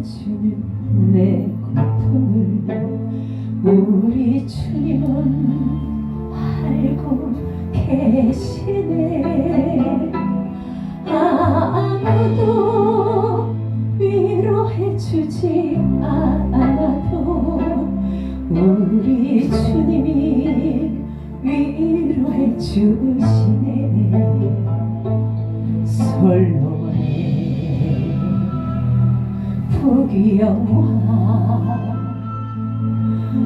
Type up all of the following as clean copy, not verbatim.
알아주는 내 고통을 우리 주님은 알고 계시네. 아무도 위로해주지 않아도 우리 주님이 위로해주시네. 솔로몬의 부귀영화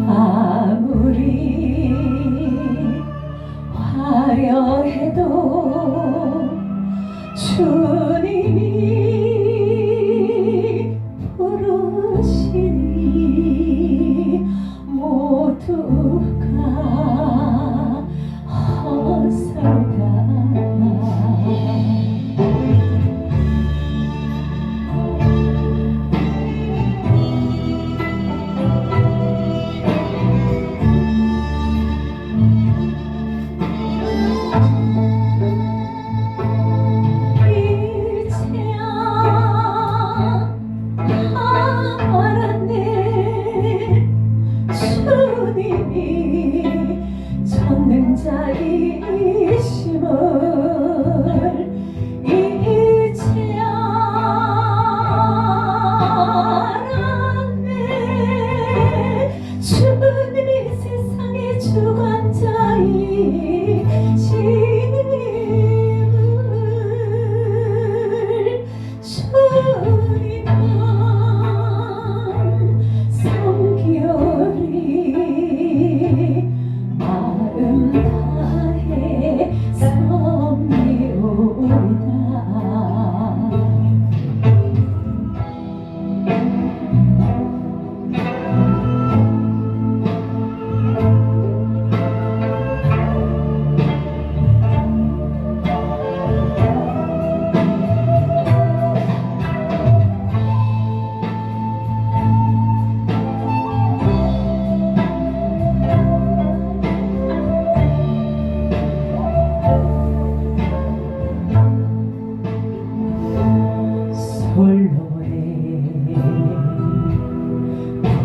아무리 화려해도 주님이 부르시니 모두가 헛살다.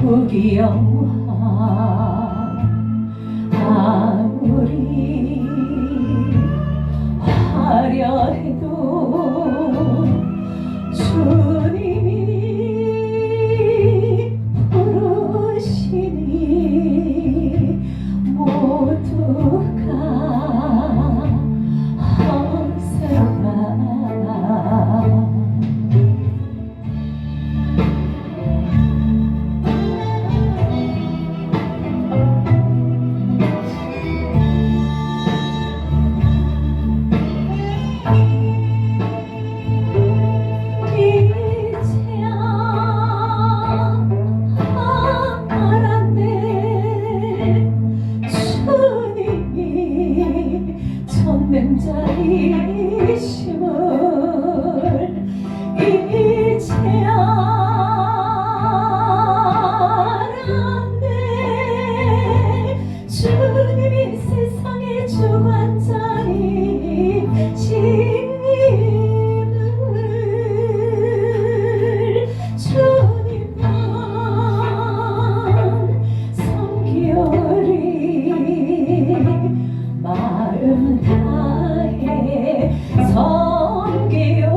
부귀영화 아무리 화려해도 주님이 부르시니 모두가 헛살다. 전능자이심을 이제 알았네. 주님이 세상의 주관자이심을 주님만 섬기오리. 마음 다해 섬기오리다.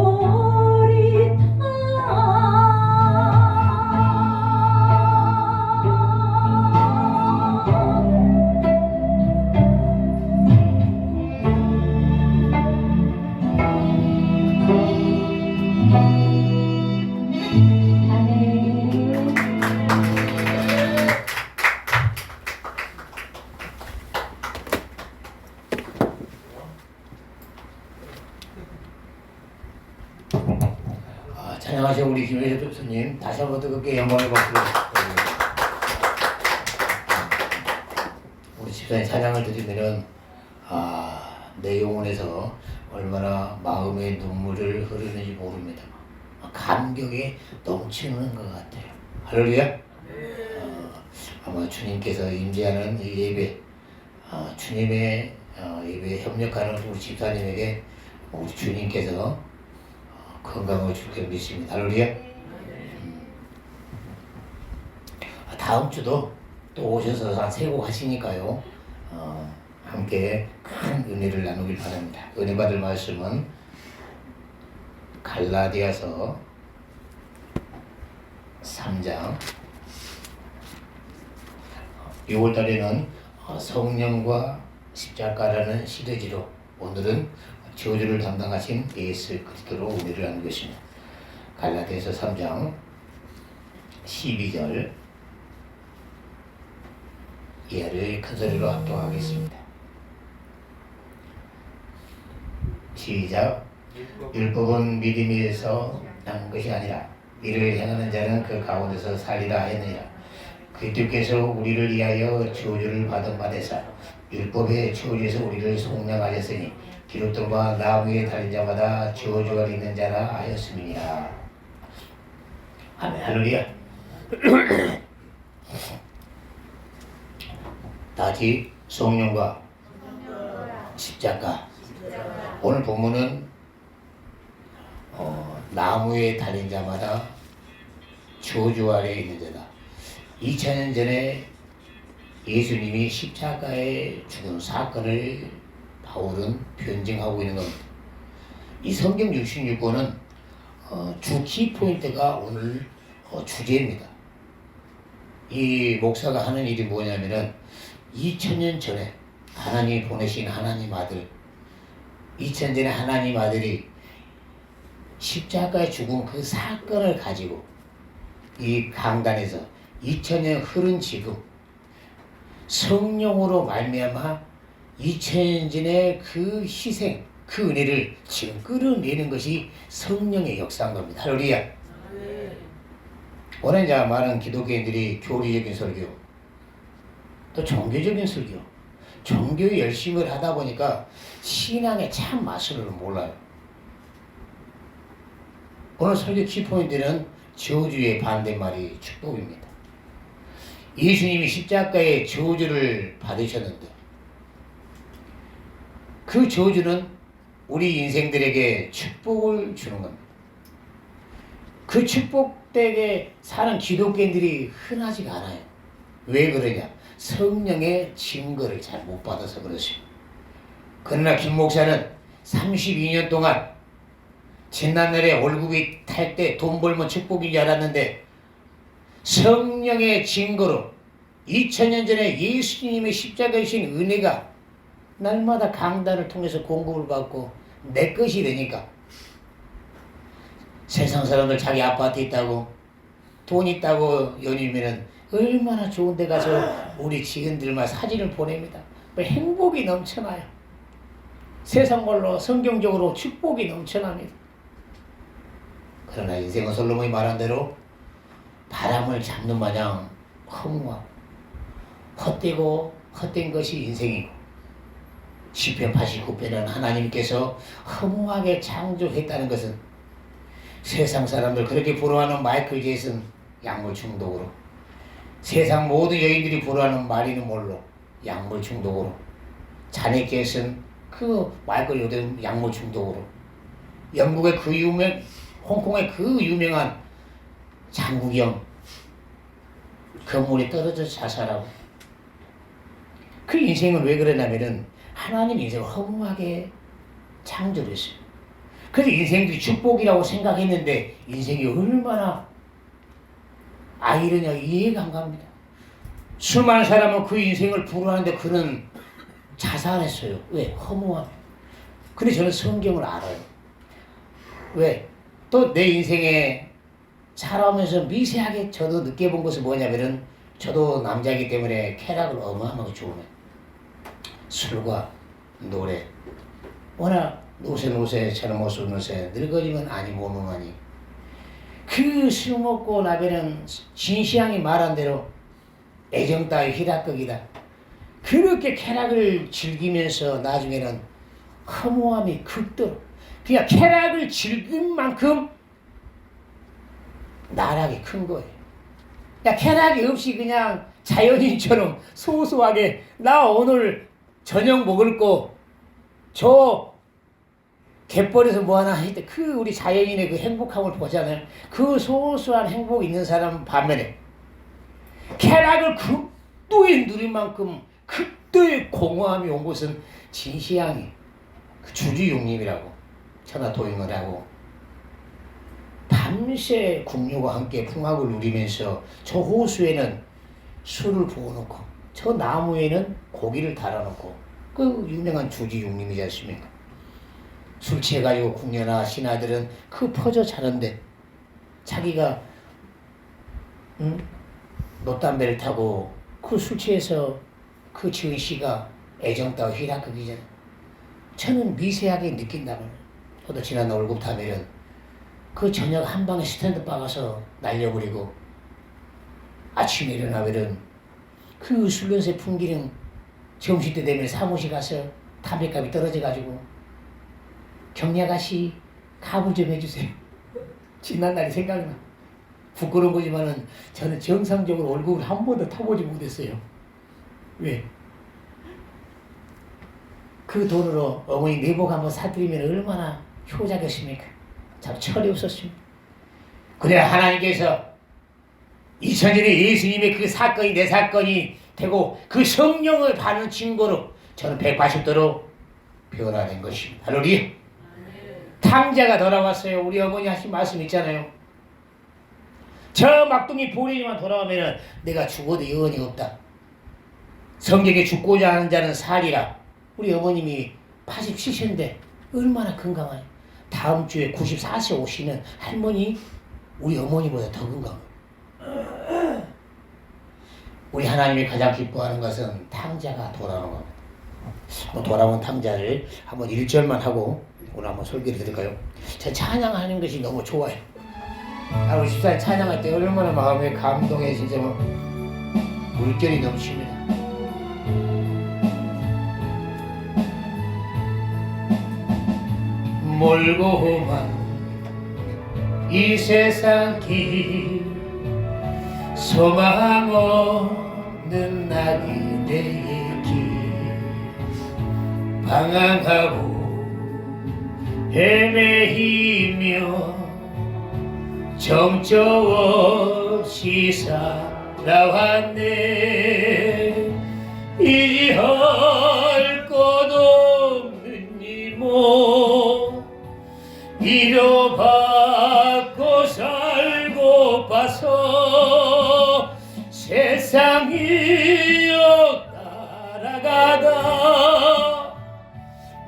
찬양하신 우리 김혜재 교수님 다시 한번 뜨겁게 영광의 박수를 드립니다. 우리 집사님 찬양을 드리면은 내 영혼에서 얼마나 마음의 눈물을 흐르는지 모릅니다. 감격에 넘치는 것 같아요. 할렐루야. 아마 주님께서 임재하는 이 예배, 주님의 예배에 협력하는 우리 집사님에게 우리 주님께서 건강을 줄 줄 믿습니다. 할렐루야. 다음 주도 또 오셔서 한 세 곡 하시니까요. 함께 큰 은혜를 나누길 바랍니다. 은혜 받을 말씀은 갈라디아서 3장. 6월달에는 성령과 십자가라는 시리즈로 오늘은 저주를 담당하신 예수 그리스도로 은혜를 나누고 있습니다. 갈라디아서 3장 12절 이하를 큰 소리로 합독하겠습니다. 시작. 율법은 믿음에서 난 것이 아니라 이를 행하는 자는 그 가운데서 살리라 하였느니라. 그리스도께서 우리를 위하여 저주를 받은 바 되사 율법의 저주에서 우리를 속량하셨으니 기록들과 나무에 달린 자마다 저주가 있는 자라 하였음이니라. 아멘. 할렐루야. 다시 성령과 십자가. 오늘 본문은 나무에 달린 자마다 저주 아래에 있는 자다. 2000년 전에 예수님이 십자가에 죽은 사건을 바울은 변증하고 있는 겁니다. 이 성경 66권은 주 키포인트가 오늘 주제입니다. 이 목사가 하는 일이 뭐냐면은 2000년 전에 하나님이 보내신 하나님 아들, 2000년 전에 하나님 아들이 십자가에 죽은 그 사건을 가지고 이 강단에서 2000년 흐른 지금 성령으로 말미암아 2000년 전의 그 희생, 그 은혜를 지금 끌어내는 것이 성령의 역사인 겁니다. 할렐루야. 오늘 이제 많은 기독교인들이 교리적인 설교, 또 종교적인 설교, 종교의 열심을 하다 보니까 신앙의 참 맛을 몰라요. 오늘 설교 키포인트는 저주의 반대말이 축복입니다. 예수님이 십자가에 저주를 받으셨는데 그 저주는 우리 인생들에게 축복을 주는 겁니다. 그 축복되게 사는 기독교인들이 흔하지가 않아요. 왜 그러냐? 성령의 증거를 잘 못 받아서 그렇습니다. 그러나 김 목사는 32년 동안 지난날에 월급이 탈 때 돈 벌면 축복인 줄 알았는데 성령의 증거로 2000년 전에 예수님의 십자가에 주신 은혜가 날마다 강단을 통해서 공급을 받고 내 것이 되니까 세상 사람들 자기 아파트 있다고 돈 있다고 연이면은 얼마나 좋은 데 가서 우리 직원들만 사진을 보냅니다. 행복이 넘쳐나요. 세상 걸로 성경적으로 축복이 넘쳐납니다. 그러나 인생은 솔로몬이 말한 대로 바람을 잡는 마냥 허무하고 헛되고 헛된 것이 인생이고 시편 89편은 하나님께서 허무하게 창조했다는 것은 세상 사람들 그렇게 부러워하는 마이클 제이슨 약물 중독으로 세상 모든 여인들이 부러워하는 마리는 몰로 약물 중독으로 자넷 제이슨 그 마이클 요즘 약물 중독으로 영국의 그 홍콩의 그 유명한 장국영 건물이 떨어져 자살하고 그 인생은 왜 그러냐면은 하나님 인생을 허무하게 창조를 했어요. 그래서 인생들이 축복이라고 생각했는데 인생이 얼마나 아이러냐 이해가 안 갑니다. 수많은 사람은 그 인생을 부러워하는데 그는 자살했어요. 왜? 허무함. 근데 저는 성경을 알아요. 왜? 또 내 인생에 살아오면서 미세하게 저도 느껴본 것은 뭐냐면은 저도 남자이기 때문에 쾌락을 어마어마하게 좋아해요. 술과 노래. 워낙 노세 저런 모습 노세 늙어지면 아니 몸은 아니. 그 술 먹고 나면은 진시황이 말한 대로 애정 따위 희락극이다. 그렇게 쾌락을 즐기면서 나중에는 허무함이 극도로 그냥 쾌락을 즐긴 만큼 나락이 큰 거예요. 그냥 쾌락이 없이 그냥 자연인처럼 소소하게 나 오늘 저녁 먹을 거 저 갯벌에서 뭐 하나 할 때 그 우리 자연인의 그 행복함을 보잖아요. 그 소소한 행복 있는 사람 반면에 쾌락을 극도에 누릴 만큼 극도의 공허함이 온 곳은 진시황이 그 주주용님이라고 천하도인을 하고 밤새 궁녀와 함께 풍악을 누리면서 저 호수에는 술을 부어놓고 저 나무에는 고기를 달아놓고 그 유명한 주주용님이지 않습니까? 술 취해가지고 궁녀나 신하들은 그 퍼져 자는데 자기가 놋담배를 타고 그 술 취해서 그 지은 씨가 애정 따위 휘락극이잖아. 저는 미세하게 느낀다면 저도 지난 월급 타면은 그 저녁 한 방에 스탠드 박아서 날려버리고 아침에 일어나면은 그 술 냄새 풍기는 점심때 되면 사무실 가서 담배값이 떨어져가지고 경리아가씨 가부 좀 해주세요. 지난 날이 생각나. 부끄러운 거지만은 저는 정상적으로 월급을 한 번도 타보지 못했어요. 왜? 그 돈으로 어머니 내복 한번 사드리면 얼마나 효자겠습니까? 참 철이 없었습니다. 그래 하나님께서 2000년에 예수님의 그 사건이 내 사건이 되고 그 성령을 받는 증거로 저는 180도로 변화된 것입니다. 할렐루야. 탕자가 돌아왔어요. 우리 어머니 하신 말씀 있잖아요. 저 막둥이 보리지만 돌아오면 내가 죽어도 여언이 없다. 성경에 죽고자 하는 자는 살리라. 우리 어머님이 87세인데 얼마나 건강해요. 다음 주에 94세 오시는 할머니 우리 어머니보다 더 건강해요. 우리 하나님이 가장 기뻐하는 것은 탕자가 돌아오는 겁니다. 돌아온 탕자를 한번 1절만 하고 오늘 한번 설교를 드릴까요? 저 찬양하는 것이 너무 좋아요. 우리 집사님 찬양할 때 얼마나 마음에 감동에 진짜 뭐 물결이 넘칩니다. 멀고만 이 세상 길 소망 없는 나그네의 길 방황하고 헤매이며 정처 없이 살아왔네. 이할 것 없는 이모 위로받고 살고 봐서 세상이여 따라가다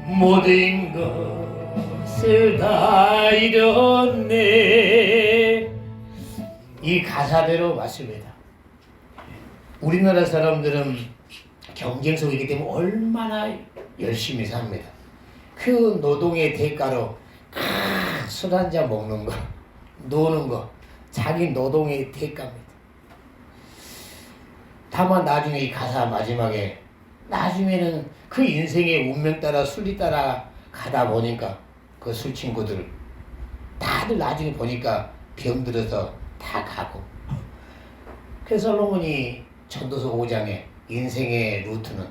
모든 것을 다 잃었네. 이 가사대로 맞습니다. 우리나라 사람들은 경쟁 속이기 때문에 얼마나 열심히 삽니다. 그 노동의 대가로 술 한잔 먹는 거, 노는 거, 자기 노동의 대가입니다. 다만 나중에 이 가사 마지막에 나중에는 그 인생의 운명 따라 순리 따라 가다 보니까 그 술 친구들 다들 나중에 보니까 병들어서 다 가고. 그래서 솔로몬이 전도서 5장에 인생의 루트는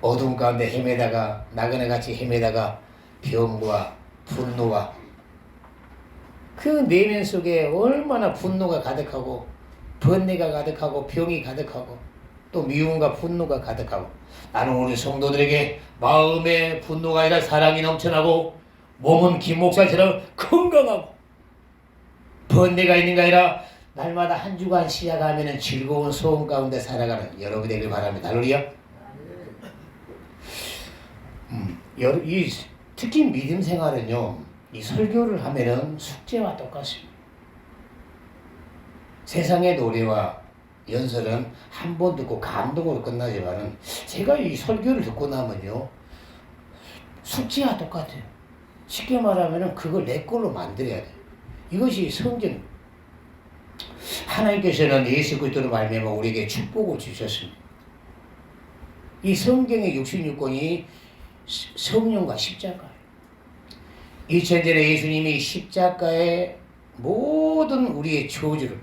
어둠 가운데 헤매다가 나그네같이 헤매다가 병과 분노와 그 내면 속에 얼마나 분노가 가득하고 번뇌가 가득하고 병이 가득하고 또 미움과 분노가 가득하고 나는 우리 성도들에게 마음에 분노가 아니라 사랑이 넘쳐나고 몸은 김 목살처럼 건강하고 번뇌가 있는 게 아니라 날마다 한 주간 시작하면 즐거운 소원 가운데 살아가는 여러분이 되길 바랍니다. 할렐루야. 특히 믿음 생활은요, 이 설교를 하면은 숙제와 똑같습니다. 세상의 노래와 연설은 한 번 듣고 감동으로 끝나지만은 제가 이 설교를 듣고 나면요, 숙제와 똑같아요. 쉽게 말하면은 그걸 내 걸로 만들어야 돼요. 이것이 성경. 하나님께서는 예수 그리스도로 말미암아 우리에게 축복을 주셨습니다. 이 성경의 66권이 성령과 십자가예요. 2000년 전에 예수님이 십자가의 모든 우리의 저주를,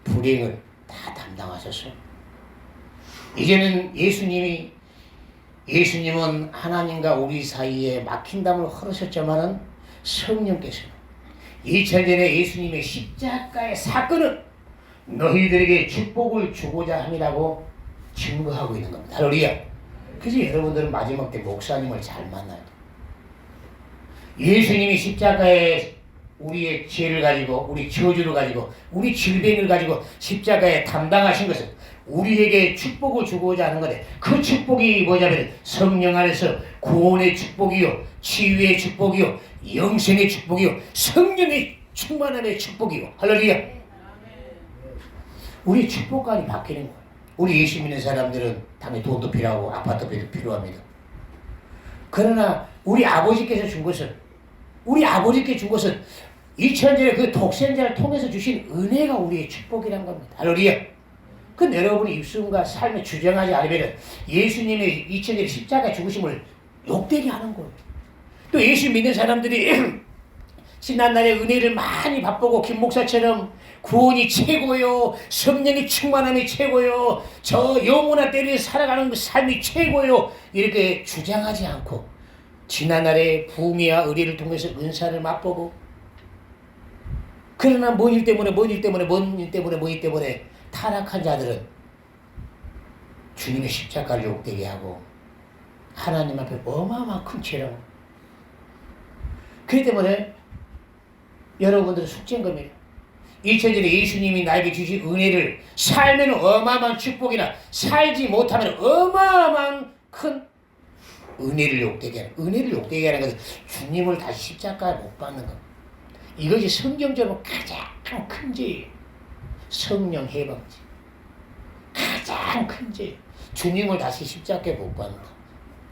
불행을 다 담당하셨어요. 이제는 예수님은 하나님과 우리 사이에 막힌 담을 헐으셨지만은 성령께서는 2000년 전에 예수님의 십자가의 사건은 너희들에게 축복을 주고자 함이라고 증거하고 있는 겁니다. 할렐루야. 그래서 여러분들은 마지막 때 목사님을 잘 만나야 돼요. 예수님이 십자가에 우리의 죄를 가지고 우리 저주를 가지고 우리 질병을 가지고 십자가에 담당하신 것은 우리에게 축복을 주고자 하는 건데 그 축복이 뭐냐면 성령 안에서 구원의 축복이요 치유의 축복이요 영생의 축복이요 성령의 충만함의 축복이요. 할렐루야. 우리 축복관이 바뀌는 거예요. 우리 예수 믿는 사람들은 당연히 돈도 필요하고 아파트비도 필요합니다. 그러나 우리 아버지께서 준 것은 우리 아버지께 준 것은 2000년에 그 독생자를 통해서 주신 은혜가 우리의 축복이란 겁니다. 할렐루야. 그 여러분이 입술과 삶에 주장하지 않으면 예수님의 2000년에 십자가 죽으심을 욕되게 하는 거예요. 또 예수 믿는 사람들이 지난날의 은혜를 많이 바쁘고 김 목사처럼 구원이 최고요. 성령의 충만함이 최고요. 저 영원한 때를 살아가는 그 삶이 최고요. 이렇게 주장하지 않고 지난날의 부흥이와 의리를 통해서 은사를 맛보고 그러나 뭔 일 때문에 타락한 자들은 주님의 십자가를 욕되게 하고 하나님 앞에 어마어마한 큰 죄라고. 그렇기 때문에 여러분들은 숙제인 겁니다. 2000년에 예수님이 나에게 주신 은혜를 살면 어마어마한 축복이나 살지 못하면 어마어마한 큰 은혜를 욕되게 하는 은혜를 욕되게 하는 것은 주님을 다시 십자가에 못 박는 것. 이것이 성경적으로 가장 큰 죄예요. 성령 해방죄. 가장 큰 죄. 주님을 다시 십자가에 못 박는 것.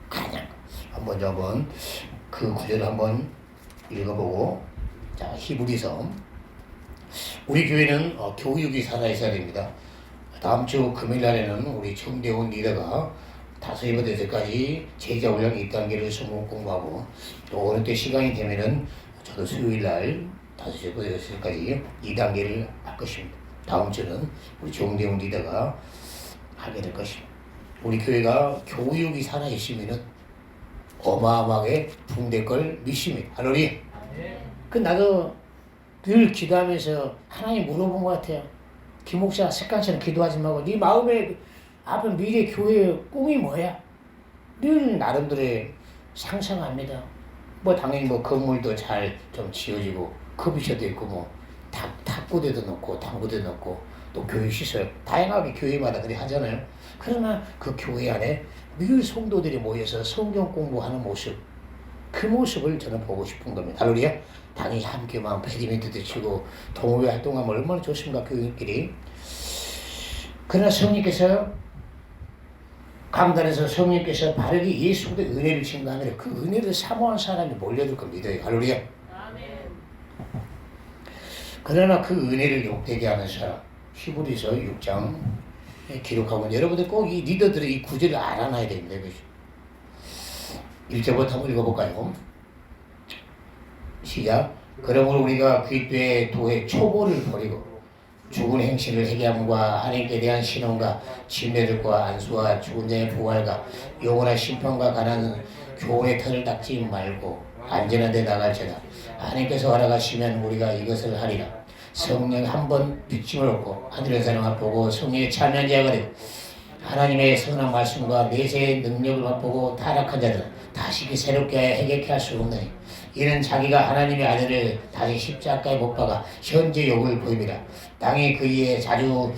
가장. 한번 그 구절을 한번 읽어보고 자 히브리서 우리 교회는 교육이 살아있어야 됩니다. 다음 주 금요일 날에는 우리 정대원 리더가 5번째까지 제자 훈련 2단계를 수목 공부하고 또 어느 때 시간이 되면은 저도 수요일 날 5번째까지 2단계를 할 것입니다. 다음 주는 우리 정대원 리더가 하게 될 것입니다. 우리 교회가 교육이 살아있으면은 어마어마하게 붕댈 걸 믿습니다. 할렐루야. 그 나도 늘 기도하면서 하나님 물어본 것 같아요. 김 목사 습관처럼 기도하지 말고 네 마음에 앞에 미래 교회의 꿈이 뭐야? 늘 나름대로의 상상합니다. 뭐 당연히 뭐 건물도 잘 좀 지어지고 커피숍도 있고 뭐 탁구대도 넣고 당구대도 넣고 또 교육시설 다양하게 교회마다 그렇게 하잖아요. 그러나 그 교회 안에 늘 성도들이 모여서 성경 공부하는 모습 그 모습을 저는 보고 싶은 겁니다. 할렐루야. 당연히 함께만 배드민턴도 치고 동호회 활동하면 얼마나 좋습니까 교인끼리. 그러나 성령께서 강단에서 성령께서 바르게 예수의 은혜를 증거하면 그 은혜를 사모한 사람이 몰려들 겁니다. 할렐루야. 그러나 그 은혜를 욕되게 하는 사람 히브리서 6장 기록하고 여러분들 꼭 이 리더들의 이 구절을 알아놔야 됩니다. 이것이 1절부터 한번 읽어볼까요? 시작. 그러므로 우리가 그리스도의 도의 초보를 버리고 죽은 행실을 회개함과 하나님께 대한 신앙과 진례들과 안수와 죽은 자의 부활과 영원한 심판과 관한 교훈의 털을 닦지 말고 안전한 데 나갈지어다. 하나님께서 허락하시면 우리가 이것을 하리라. 성령 한 번 비침을 얻고 하늘의 사랑 맛보고 성령의 참여한 자가 되고 하나님의 선한 말씀과 내세의 능력을 맛보고 타락한 자들은 다시 새롭게 회개케 할 수 없나니 이는 자기가 하나님의 아들을 다시 십자가에 못 박아 현재 욕을 보입니다. 땅이 그이에 자주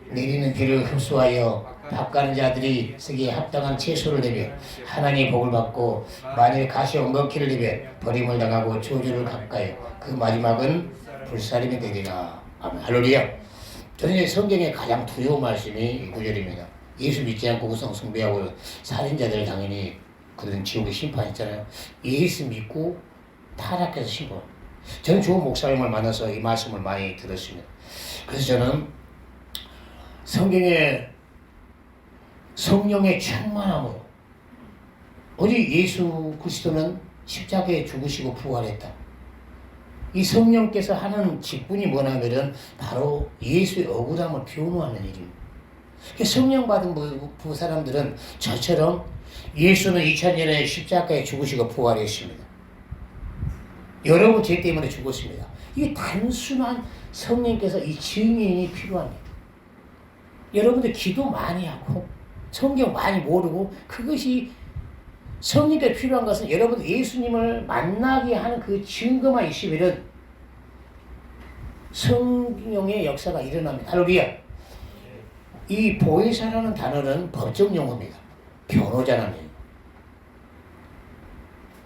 내리는 비를 흡수하여 밥 가는 자들이 쓰기에 합당한 채소를 내며 하나님의 복을 받고 만일 가시 엉겅퀴를 내며 버림을 당하고 저주를 갚아요. 그 마지막은 불사름이 되리라. 아멘. 할렐루야. 저는 성경의 가장 두려운 말씀이 이 구절입니다. 예수 믿지 않고 우상 숭배하고 살인자들 당연히 그들은 지옥의 심판했잖아요. 예수 믿고 타락해서 신고. 저는 좋은 목사님을 만나서 이 말씀을 많이 들었습니다. 그래서 저는 성경의 성령의 충만함으로 오직 예수 그리스도는 십자가에 죽으시고 부활했다. 이 성령께서 하는 직분이 뭐냐면은 바로 예수의 억울함을 변호하는 일입니다. 성령 받은 부 사람들은 저처럼 예수는 2000년에 십자가에 죽으시고 부활했습니다. 여러분 죄 때문에 죽었습니다. 이게 단순한 성령께서 이 증인이 필요합니다. 여러분들 기도 많이 하고 성경 많이 모르고 그것이 성령께 필요한 것은 여러분 예수님을 만나게 하는 그 증거만 있으면 성령의 역사가 일어납니다. 할렐루야. 이 보혜사라는 단어는 법적 용어입니다. 변호자라는 얘기.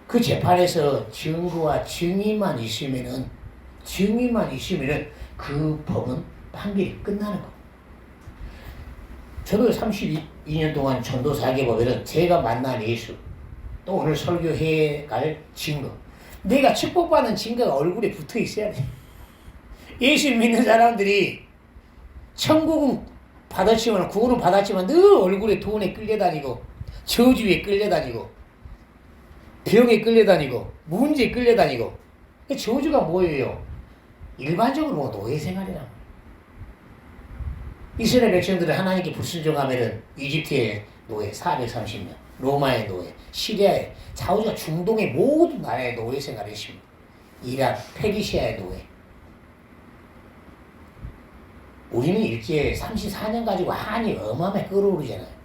그 재판에서 증거와 증인만 있으면은 그 법은 판결이 끝나는 거. 저도 32년 동안 전도사에게 보면은 제가 만난 예수, 또 오늘 설교해 갈 증거, 내가 축복받는 증거가 얼굴에 붙어 있어야 돼. 예수 믿는 사람들이 천국은 받았지만 구원은 받았지만 늘 얼굴에 돈에 끌려다니고 저주에 끌려다니고 병에 끌려다니고 문제에 끌려다니고. 저주가 뭐예요? 일반적으로 노예 생활이란 이스라엘 백성들은 하나님께 불순종하면은 이집트의 노예 430년, 로마의 노예, 시리아의 좌우가 중동의 모든 나라의 노예 생활을 했습니다. 이란, 페르시아의 노예. 우리는 일제 34년 가지고 한이 어마어마하게 끌어오르잖아요.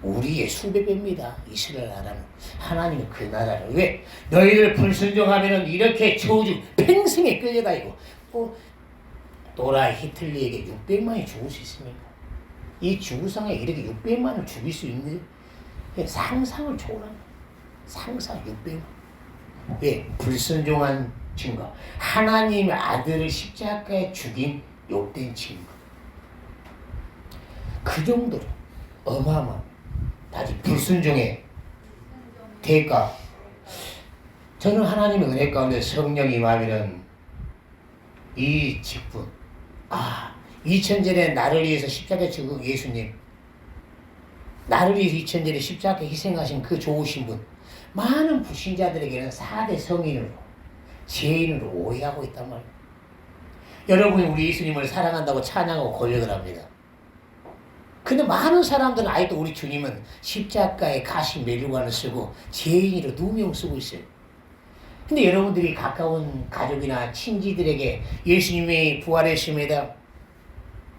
우리의 수백 배입니다. 이스라엘 나라는. 하나님은 그 나라를. 왜? 너희들 불순종하면은 이렇게 저주 평생에 끌려다니고 또라 히틀러에게 600만이 죽을 수 있습니까? 이 지구상에 이렇게 600만을 죽일 수 있는 상상을 초월합니다. 상상 600만. 왜? 불순종한 증거. 하나님의 아들을 십자가에 죽인 욕된 증거. 그 정도로 어마어마합니다. 다시 불순종의 대가. 저는 하나님의 은혜 가운데 성령이 임하면은 이 직분, 2000전에 나를 위해서 십자가에 죽은 예수님, 나를 위해서 2000전에 십자가에 희생하신 그 좋으신 분, 많은 불신자들에게는 4대 성인으로, 죄인으로 오해하고 있단 말이에요. 여러분이 우리 예수님을 사랑한다고 찬양하고 고백을 합니다. 근데 많은 사람들은 아직도 우리 주님은 십자가에 가시 메류관을 쓰고 죄인으로 누명 쓰고 있어요. 근데 여러분들이 가까운 가족이나 친지들에게 예수님이 부활했습니다.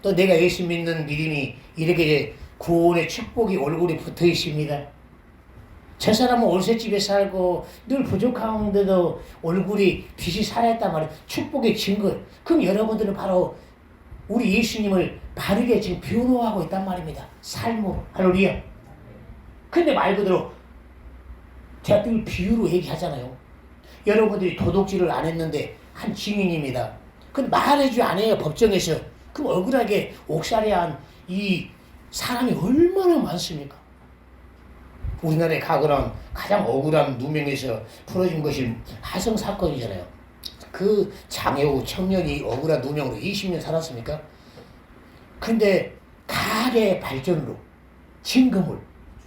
또 내가 예수 믿는 믿음이 이렇게 구원의 축복이 얼굴에 붙어 있습니다. 저 사람은 월세집에 살고 늘 부족한데도 얼굴이 빛이 살아있단 말이에요. 축복의 증거. 그럼 여러분들은 바로 우리 예수님을 바르게 지금 변호하고 있단 말입니다. 삶으로. 할렐루야. 근데 말 그대로 제가 늘 비유로 얘기하잖아요. 여러분들이 도둑질을 안 했는데 한 증인입니다. 근데 말해주지 않아요. 법정에서. 그럼 억울하게 옥살이한 이 사람이 얼마나 많습니까? 우리나라에 가장 억울한 누명에서 풀어진 것이 하성 사건이잖아요. 그 장애우 청년이 억울한 누명으로 20년 살았습니까? 근데 가학의 발전으로 증거물,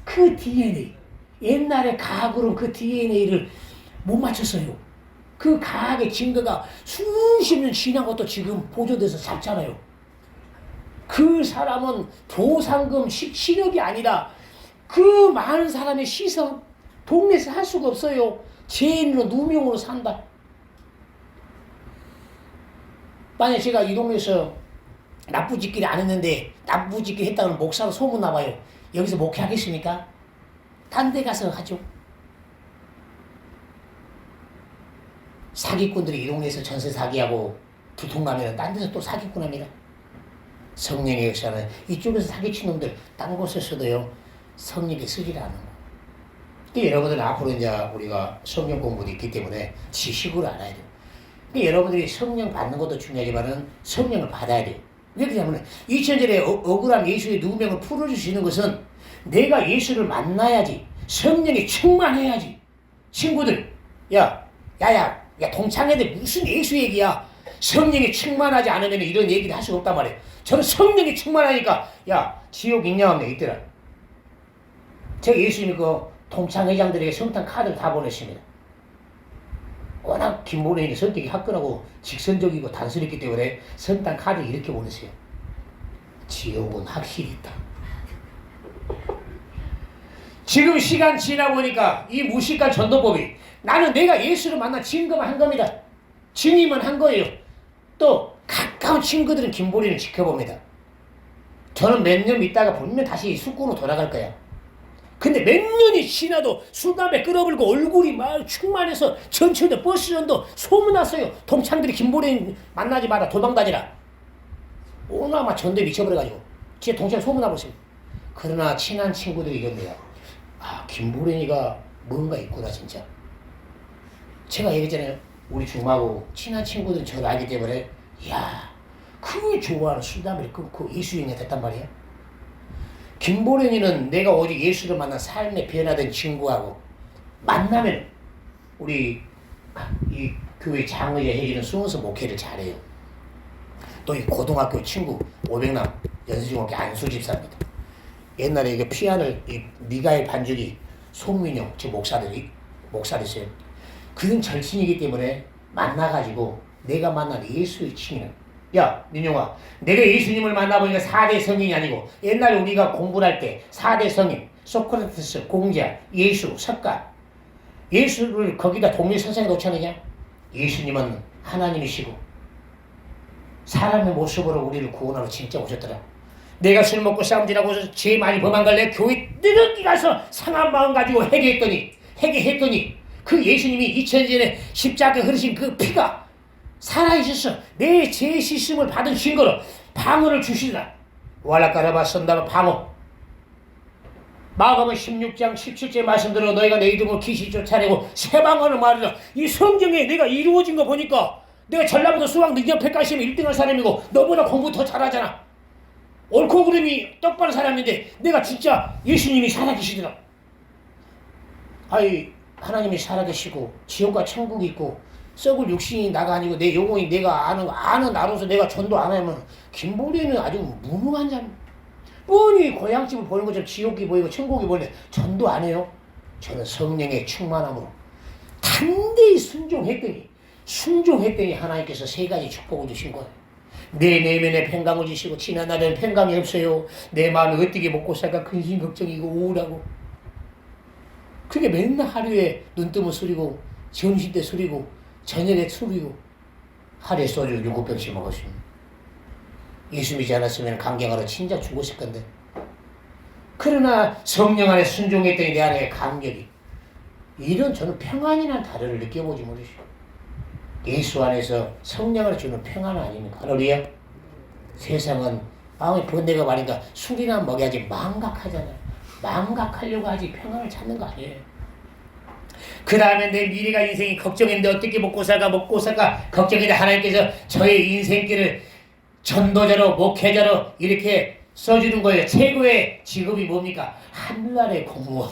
그 DNA, 옛날에 가학으로 그 DNA를 못 맞췄어요. 그 가학의 증거가 수십 년 지난 것도 지금 보존돼서 잡잖아요. 그 사람은 보상금 실업이 아니라 그 많은 사람의 시선, 동네에서 할 수가 없어요. 죄인으로 누명으로 산다. 만약 제가 이 동네에서 나쁘짓기를 안 했는데 나쁘짓기 했다는 목사로 소문나봐요. 여기서 목회하겠습니까? 딴 데 가서 하죠. 사기꾼들이 이 동네에서 전세 사기하고 두통나면 딴 데서 또 사기꾼 합니다. 성령의 역사는 이쪽에서 사기친 놈들 딴 곳에서도요 성령이 쓰지를 않는 거예요. 여러분들은 앞으로 이제 우리가 성령 공부도 있기 때문에 지식으로 알아야 돼요. 여러분들이 성령 받는 것도 중요하지만은 성령을 받아야 돼요. 왜 그러냐면 2000전에 억울한 예수의 누명을 풀어줄 수 있는 것은 내가 예수를 만나야지, 성령이 충만해야지. 친구들, 야 동창회들 무슨 예수 얘기야. 성령이 충만하지 않으면 이런 얘기를 할 수가 없단 말이에요. 저는 성령이 충만하니까 지옥 있냐 없냐 있더라. 제가 예수님 그 동창회장들에게 성탄 카드를 다 보냈습니다. 워낙 김모래인이 성격이 화끈하고 직선적이고 단순했기 때문에 성탄 카드 이렇게 보냈어요. 지옥은 확실히 있다. 지금 시간 지나 보니까 이 무식한 전도법이 나는 내가 예수를 만나 증거만 한 겁니다. 증인만 한 거예요. 또 가까운 친구들은 김보리를 지켜봅니다. 저는 몇 년 있다가 분명 다시 숙군으로 돌아갈 거야. 근데 몇 년이 지나도 술담배 끌어불고 얼굴이 막 충만해서 전체도 버스전도 소문났어요. 동창들이 김보리 만나지 마라, 도망다니라. 오늘 아마 전대 미쳐버려가지고 제 동창 소문나고 있습니다. 그러나 친한 친구들이 이런데요. 아, 김보린이가 뭔가 있구나 진짜. 제가 얘기했잖아요. 우리 중마고 친한 친구들은 저를 알기 때문에 야, 그 좋아하는 술담배를 끊고 예수인이 됐단 말이야. 김보린이는 내가 어디 예수를 만난 삶의 변화된 친구하고 만나면 우리 이 교회 장의자 해주는 수원서 목회를 잘해요. 또 이 고등학교 친구 500남 연수중학교 안수 집사입니다. 옛날에 이게 피아노를 이 미가엘 반죽이 송민영 제 목사였어요. 그는 절친이기 때문에 만나가지고 내가 만난 예수의 친구는 야 민영아, 내가 예수님을 만나보니까 4대 성인이 아니고 옛날에 우리가 공부를 할 때 4대 성인 소크라테스, 공자, 예수, 석가 예수를 거기다 동일선상에 놓지 않느냐? 예수님은 하나님이시고 사람의 모습으로 우리를 구원하러 진짜 오셨더라. 내가 술 먹고 싸움질하고 죄 많이 범한 걸 내 교회 늦게 가서 상한 마음 가지고 회개했더니 그 예수님이 2000년 전에 십자가 흐르신 그 피가 살아있어서 내 죄 씻음을 받은 증거로 방언을 주시더라. 왈라까라바 선다바 방언. 마가복음 16장 17절 말씀대로 너희가 내 이름으로 귀신 쫓아내고 새 방언을 말하라. 이 성경에 내가 이루어진 거 보니까 내가 전라북도 수학 능력 100가시면 1등한 사람이고 너보다 공부 더 잘하잖아. 옳고 그름이 똑바른 사람인데 내가 진짜 예수님이 살아계시더라. 아이 하나님이 살아계시고 지옥과 천국이 있고 썩을 육신이 나가 아니고 내 영혼이 내가 아는 나로서 내가 전도 안 하면 김보리는 아주 무능한 자입니다. 뻔히 고향집을 보는 것처럼 지옥이 보이고 천국이 보이는데 전도 안 해요. 저는 성령의 충만함으로 단대히 순종했더니 하나님께서 3가지 축복을 주신 거예요. 내 내면에 평강을 주시고 지난 날에는 평강이 없어요. 내 마음이 어떻게 먹고 살까 근심 걱정이고 우울하고 그게 맨날 하루에 눈 뜨면 술이고 점심 때 술이고 저녁에 술이고 하루에 소주 7병씩 먹었습니다. 예수 믿지 않았으면 강경하러 진짜 죽었을 건데 그러나 성령 안에 순종했더니 내 안에 감격이 이런 저는 평안이란 다르를 느껴보지 못했어요. 예수 안에서 성령 안에 주는 평안 아닙니까? 할렐루야. 세상은 마음이 번뇌가 많으니까 술이나 먹여야지 망각하잖아요. 망각하려고 하지 평안을 찾는 거 아니에요. 그 다음에 내 미래가 인생이 걱정인데 어떻게 먹고 살까 걱정인데 하나님께서 저의 인생길을 전도자로 목회자로 이렇게 써주는 거예요. 최고의 직업이 뭡니까? 하늘나라의 공무원.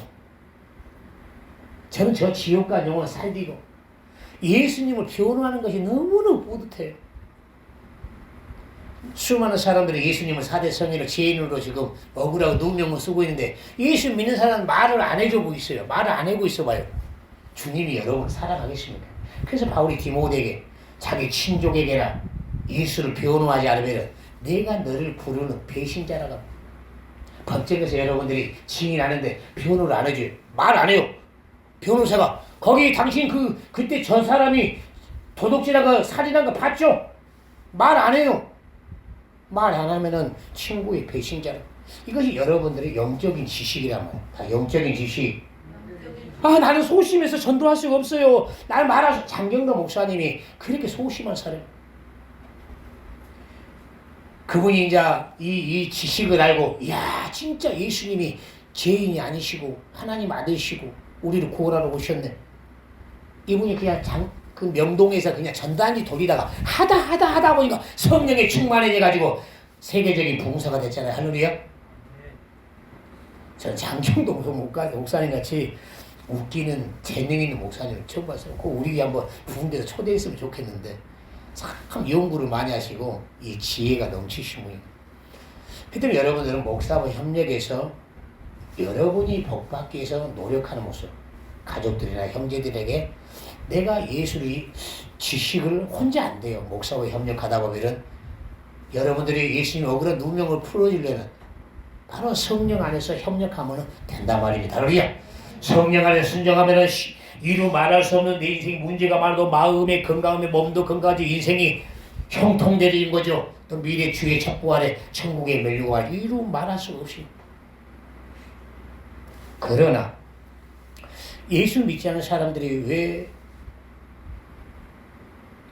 저는 저 지옥과 영혼을 살리고 예수님을 변호하는 것이 너무너무 뿌듯해요. 수많은 사람들이 예수님을 4대 성인을 죄인으로 지금 억울하고 누명을 쓰고 있는데 예수 믿는 사람은 말을 안 해주고 있어요. 말을 안 하고 있어 봐요. 주님이 여러분을 사랑하겠습니까? 그래서 바울이 디모데에게 자기 친족에게나 예수를 변호하지 않으면 내가 너를 부르는 배신자라고. 법정에서 여러분들이 증인하는데 변호를 안 해줘요. 말 안 해요. 변호사가 거기 당신 그때 저 사람이 도둑질하고 살인한 거 봤죠? 말 안 해요. 말 안 하면은 친구의 배신자라. 이것이 여러분들의 영적인 지식이란 말이에요. 다 영적인 지식. 아 나는 소심해서 전도할 수가 없어요. 날 말하셔. 장경도 목사님이 그렇게 소심한 사람. 그분이 이제 이 지식을 알고 야 진짜 예수님이 죄인이 아니시고 하나님 아들이시고 우리를 구원하러 오셨네. 이분이 그냥 그 명동에서 그냥 전단지 돌리다가 하다 보니까 성령에 충만해져가지고 세계적인 봉사가 됐잖아요. 할렐루야. 저는 장경도 목사님 같이 웃기는 재능 있는 목사님을 처음 봤어요. 꼭 우리 한번 부흥대에서 초대했으면 좋겠는데 참 연구를 많이 하시고 이 지혜가 넘치신 분이에요. 하여튼 여러분들은 목사와 협력해서 여러분이 복받기 위해서 노력하는 모습, 가족들이나 형제들에게 내가 예수의 지식을 혼자 안 돼요. 목사와 협력하다 보면은 여러분들이 예수님 억울한 누명을 풀어주려는 바로 성령 안에서 협력하면 된단 말입니다. 할렐루야. 성령 안에 순종하면은 이루 말할 수 없는 내 인생 문제가 많아도 마음의 건강함에 몸도 건강하지 인생이 형통되는 거죠. 또 미래 주의 첩보 아래 천국에 멸류가 이루 말할 수 없이. 그러나 예수 믿지 않는 사람들이 왜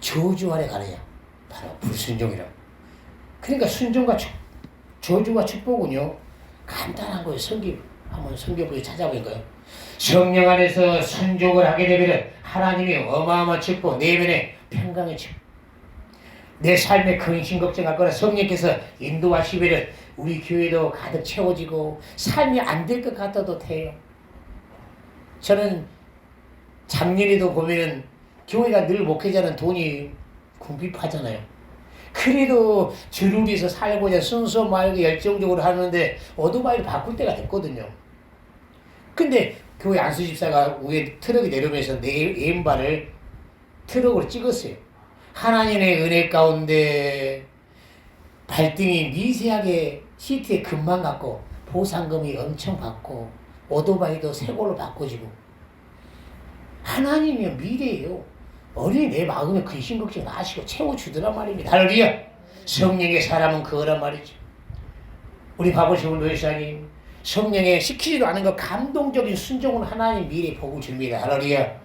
저주 아래 가느냐? 바로 불순종이라. 그러니까 순종과 저주와 축복은요 간단한 거예요. 한번 성경을 찾아보니까요. 성령 안에서 순종을 하게 되면 하나님이 어마어마한 축복, 내면의 평강의 축복, 내 삶에 근심 걱정할 거나 성령께서 인도하시면 우리 교회도 가득 채워지고 삶이 안 될 것 같아도 돼요. 저는 작년에도 보면은 교회가 늘 목회자는 돈이 궁핍하잖아요. 그래도 주를 위해서 살고자 순수하게 열정적으로 하는데 오토바이를 바꿀 때가 됐거든요. 근데 교회 안수 집사가 위에 트럭이 내려오면서 내 왼발을 트럭으로 찍었어요. 하나님의 은혜 가운데 발등이 미세하게 시트에 금방 갔고 보상금이 엄청 받고 오토바이도 새 걸로 바꿔지고 하나님이 미래예요. 어린이 내 마음에 근심 걱정 하시고 채워주더란 말입니다. 할렐루야. 성령의 사람은 그거란 말이죠. 우리 바보시고 노예사님 성령에 시키지도 않은 거 감동적인 순종은 하나님 미래 복을 줍니다. 할렐루야.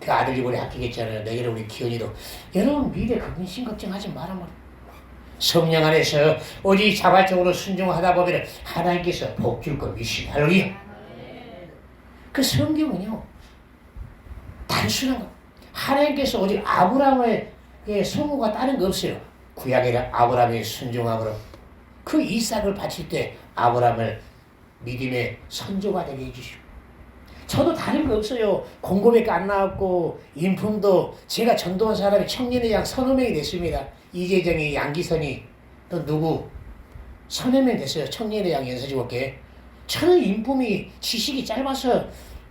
그 아들이 우리 학교겠잖아요. 내게는 우리 기현이도 여러분 미래 근심 걱정하지 말란 말이에요. 성령 안에서 오직 자발적으로 순종하다 보면 하나님께서 복 줄 거 믿으시오. 할렐루야. 그 성경은요 단순한 거. 하나님께서 오직 아브라함의 성우가 다른 거 없어요. 구약에는 아브라함이 순종함으로 그 이삭을 바칠 때 아브라함을 믿음의 선조가 되게 해주시고 저도 다른 거 없어요. 공고밖에 안 나왔고 인품도 제가 전도한 사람이 청년의 양 서너 명이 됐습니다. 이재정이 양기선이 또 누구 서너 명 됐어요. 청년의 양 연서지국회. 저는 인품이 지식이 짧아서